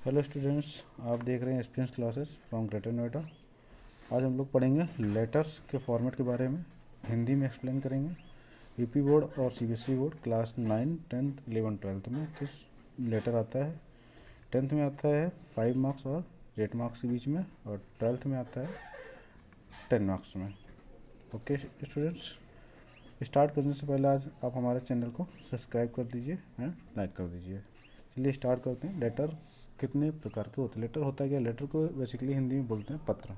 Hello students, आप देख रहे हैं experience classes from greater Noida. आज हम लोग पढ़ेंगे लेटर्स के फॉर्मेट के बारे में, हिंदी में एक्सप्लेन करेंगे। यूपी बोर्ड और CBSE board class 9, 10th, 11, 12th में किस लेटर आता है। 10th में आता है 5 मार्क्स और 8 मार्क्स के बीच में, और 12th में आता है 10 मार्क्स में। ओके स्टूडेंट्स, स्टार्ट करने से पहले आज आप हमारे चैनल को सब्सक्राइब कर दीजिए एंड लाइक कर दीजिए। चलिए स्टार्ट करते हैं। लेटर कितने प्रकार के होते हैं? लेटर होता है क्या? लेटर को बेसिकली हिंदी में बोलते हैं पत्र।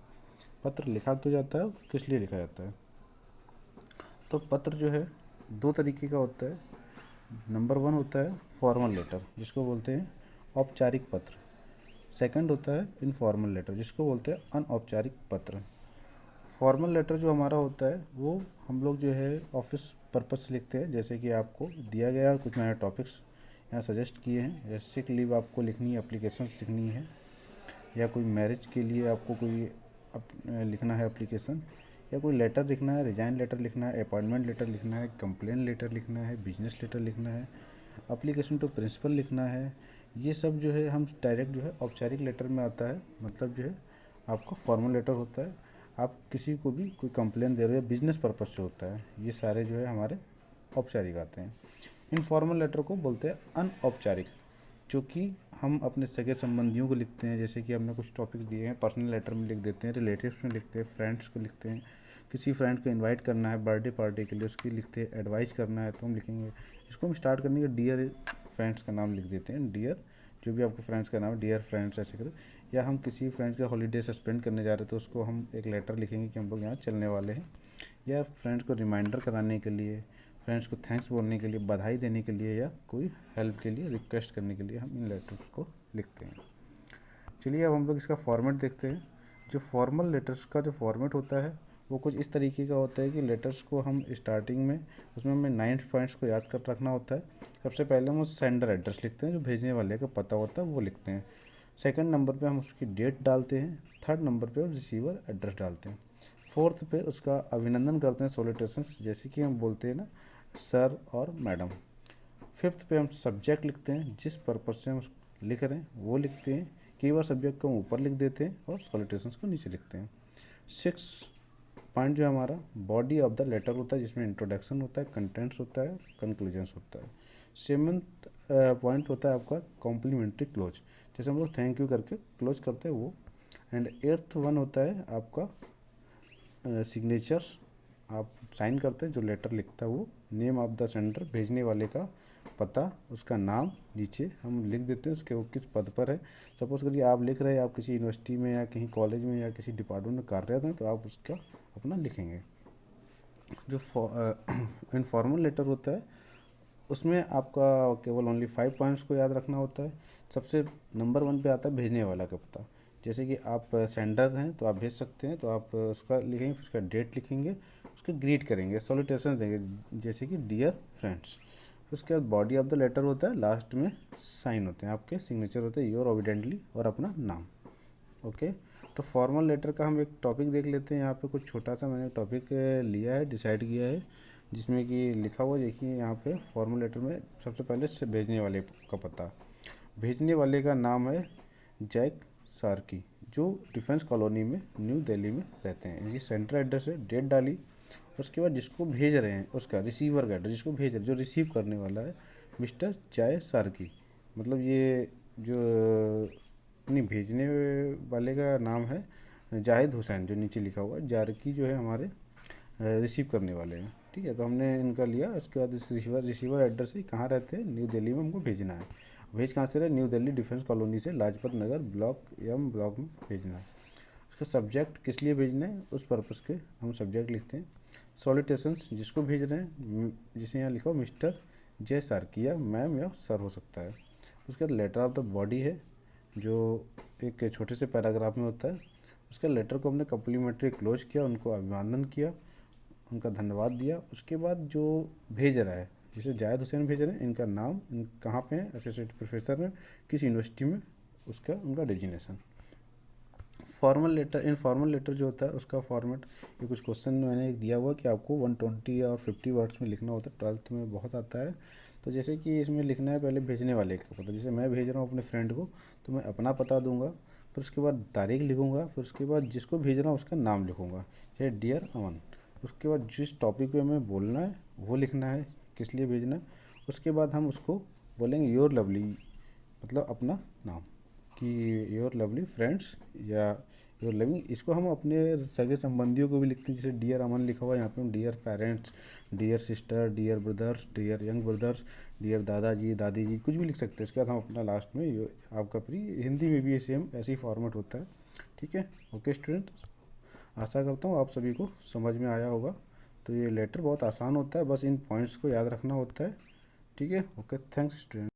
पत्र लिखा क्यों जाता है, किस लिए लिखा जाता है? तो पत्र जो है दो तरीके का होता है। नंबर 1 होता है फॉर्मल लेटर, जिसको बोलते हैं औपचारिक पत्र। सेकंड होता है इनफॉर्मल लेटर, जिसको बोलते हैं अनौपचारिक पत्र। फॉर्मल लेटर जो हमारा होता है वो हम लोग जो है ऑफिस पर्पस से लिखते हैं। जैसे कि आपको दिया गया कुछ मैंने टॉपिक्स यहाँ सजेस्ट किए हैं, जैसे सिक लीव आपको लिखनी है, एप्लीकेशन लिखनी है, या कोई मैरिज के लिए आपको कोई लिखना है एप्लीकेशन, या कोई लेटर लिखना है, रिजाइन लेटर लिखना है, अपॉइंटमेंट लेटर लिखना है, कंप्लेन लेटर लिखना है, बिजनेस लेटर लिखना है, एप्लीकेशन टू प्रिंसिपल लिखना है। ये सब जो है हम डायरेक्ट जो है औपचारिक लेटर में आता है। मतलब जो है आपका फॉर्मल लेटर होता है, आप किसी को भी कोई कंप्लेन दे रहे हो, बिजनेस पर्पज से होता है। ये सारे जो है हमारे औपचारिक आते हैं। इनफॉर्मल लेटर को बोलते हैं अनौपचारिक, जो कि हम अपने सगे संबंधियों को लिखते हैं। जैसे कि हमने कुछ टॉपिक दिए हैं, पर्सनल लेटर में लिख देते हैं, रिलेटिव्स में लिखते हैं, फ्रेंड्स को लिखते हैं। किसी फ्रेंड को इनवाइट करना है बर्थडे पार्टी के लिए, उसकी लिखते हैं। एडवाइस करना है तो हम लिखेंगे। इसको हम स्टार्ट करने के डियर फ्रेंड्स का नाम लिख देते हैं, डियर, जो भी आपके फ्रेंड्स का नाम है, डियर फ्रेंड्स ऐसे करें। या हम किसी फ्रेंड का हॉलीडे सस्पेंड करने जा रहे हैं तो उसको हम एक लेटर लिखेंगे कि हम लोग यहाँ चलने वाले हैं। या फ्रेंड्स को रिमाइंडर कराने के लिए, फ्रेंड्स को थैंक्स बोलने के लिए, बधाई देने के लिए, या कोई हेल्प के लिए रिक्वेस्ट करने के लिए हम इन लेटर्स को लिखते हैं। चलिए अब हम लोग इसका फॉर्मेट देखते हैं। जो फॉर्मल लेटर्स का जो फॉर्मेट होता है वो कुछ इस तरीके का होता है कि लेटर्स को हम स्टार्टिंग में उसमें हमें 9 पॉइंट्स को याद कर रखना होता है। सबसे पहले हम सेंडर एड्रेस लिखते हैं, जो भेजने वाले का पता होता है वो लिखते हैं। सेकंड नंबर पे हम उसकी डेट डालते हैं। थर्ड नंबर पे रिसीवर एड्रेस डालते हैं। फोर्थ पे उसका अभिनंदन करते हैं, सॉलिटेशंस, जैसे कि हम बोलते हैं ना सर और मैडम। फिफ्थ पे हम सब्जेक्ट लिखते हैं, जिस पर्पज़ से हम उसको लिख रहे हैं वो लिखते हैं। कई बार सब्जेक्ट को हम ऊपर लिख देते हैं और सॉलिटेशंस को नीचे लिखते हैं। सिक्स पॉइंट जो हमारा बॉडी ऑफ द लेटर होता है, जिसमें इंट्रोडक्शन होता है, कंटेंट्स होता है, कंक्लूजन्स होता है। सेवन्थ पॉइंट होता है आपका कॉम्प्लीमेंट्री क्लोज, जैसे हम लोग थैंक यू करके क्लोज करते हैं वो। एंड एट्थ वन होता है आपका सिग्नेचर्स, आप साइन करते हैं जो लेटर लिखता है वो। नेम ऑफ द सेंडर, भेजने वाले का पता, उसका नाम नीचे हम लिख देते हैं, उसके वो किस पद पर है। सपोज़ करिए आप लिख रहे हैं, आप किसी यूनिवर्सिटी में या कहीं कॉलेज में या किसी डिपार्टमेंट में कार्यरत हैं, तो आप उसका अपना लिखेंगे। जो इनफॉर्मल लेटर होता है उसमें आपका केवल ओनली 5 पॉइंट्स को याद रखना होता है। सबसे नंबर 1 पे आता है भेजने वाला का पता। जैसे कि आप सेंडर हैं तो आप भेज सकते हैं, तो आप उसका लिखेंगे, फिर उसका डेट लिखेंगे, उसके ग्रीट करेंगे, सॉलिटेशन देंगे, जैसे कि डियर फ्रेंड्स। फिर उसके बाद बॉडी ऑफ द लेटर होता है, लास्ट में साइन होते हैं, आपके सिग्नेचर होते हैं, योर ओविडेंटली, और अपना नाम। ओके, तो फॉर्मल लेटर का हम एक टॉपिक देख लेते हैं। यहाँ पे कुछ छोटा सा मैंने टॉपिक लिया है, डिसाइड किया है, जिसमें कि लिखा हुआ देखिए यहाँ पे फॉर्मल लेटर में सबसे पहले से भेजने वाले का पता। भेजने वाले का नाम है जैक सार्की, जो डिफेंस कॉलोनी में न्यू दिल्ली में रहते हैं। ये सेंटर एड्रेस है, डेट डाली। उसके बाद जिसको भेज रहे हैं उसका रिसीवर का एड्रेस, जिसको भेज रहे जो रिसीव करने वाला है मिस्टर जय सार्की। मतलब ये जो नहीं, भेजने वाले का नाम है जाहिद हुसैन, जो नीचे लिखा हुआ है। जारकी जो है हमारे रिसीव करने वाले हैं। ठीक है, तो हमने इनका लिया। उसके बाद इस रिसीवर एड्रेस है, कहाँ रहते हैं, न्यू दिल्ली में हमको भेजना है। भेज कहाँ से रहे, न्यू दिल्ली डिफेंस कॉलोनी से Lajpat Nagar block M block में भेजना है। उसका सब्जेक्ट किस लिए भेजना है, उस पर्पज़ के हम सब्जेक्ट लिखते हैं। सॉलिटेशंस, जिसको भेज रहे हैं, जिसे यहाँ लिखा हो मिस्टर जय सार्की, या मैम या सर हो सकता है। उसके बाद लेटर ऑफ द बॉडी है, जो एक छोटे से पैराग्राफ में होता है। उसके लेटर को हमने कम्प्लीमेंट्री क्लोज किया, उनको अभिवादन किया, उनका धन्यवाद दिया। उसके बाद जो भेज रहा है, जैसे जायद हुसैन भेज रहे हैं, इनका नाम, कहाँ पे हैं, एसोसिएट प्रोफेसर हैं, किस यूनिवर्सिटी में, उसका उनका designation. Formal letter, informal letter जो होता है उसका फॉर्मेट, ये कुछ क्वेश्चन मैंने दिया हुआ कि आपको 120 और 50 वर्ड्स में लिखना होता है। 12th में बहुत आता है, तो जैसे कि इसमें लिखना है पहले भेजने वाले का पता, जैसे मैं भेज रहा हूँ अपने फ्रेंड को तो मैं अपना पता दूंगा, फिर उसके बाद तारीख लिखूंगा, फिर उसके बाद जिसको भेज रहा हूँ उसका नाम लिखूंगा, जैसे डियर अमन। उसके बाद जिस टॉपिक पे हमें बोलना है वो लिखना है, किस लिए भेजना है। उसके बाद हम उसको बोलेंगे योर लवली, मतलब अपना नाम, कि योर लवली फ्रेंड्स या योर लविंग। इसको हम अपने सगे संबंधियों को भी लिखते हैं, जैसे डियर अमन लिखा हुआ है यहाँ पे हम dear parents, dear sister, dear brothers, dear young brothers, dear दादाजी दादी जी, कुछ भी लिख सकते हैं। उसके बाद हम अपना लास्ट में आपका प्री, हिंदी में भी ये सेम ऐसे ही फॉर्मेट होता है। ठीक है, ओके स्टूडेंट, आशा करता हूँ आप सभी को समझ में आया होगा। तो ये लेटर बहुत आसान होता है, बस इन पॉइंट्स को याद रखना होता है। ठीक है, ओके, थैंक्स स्टूडेंट।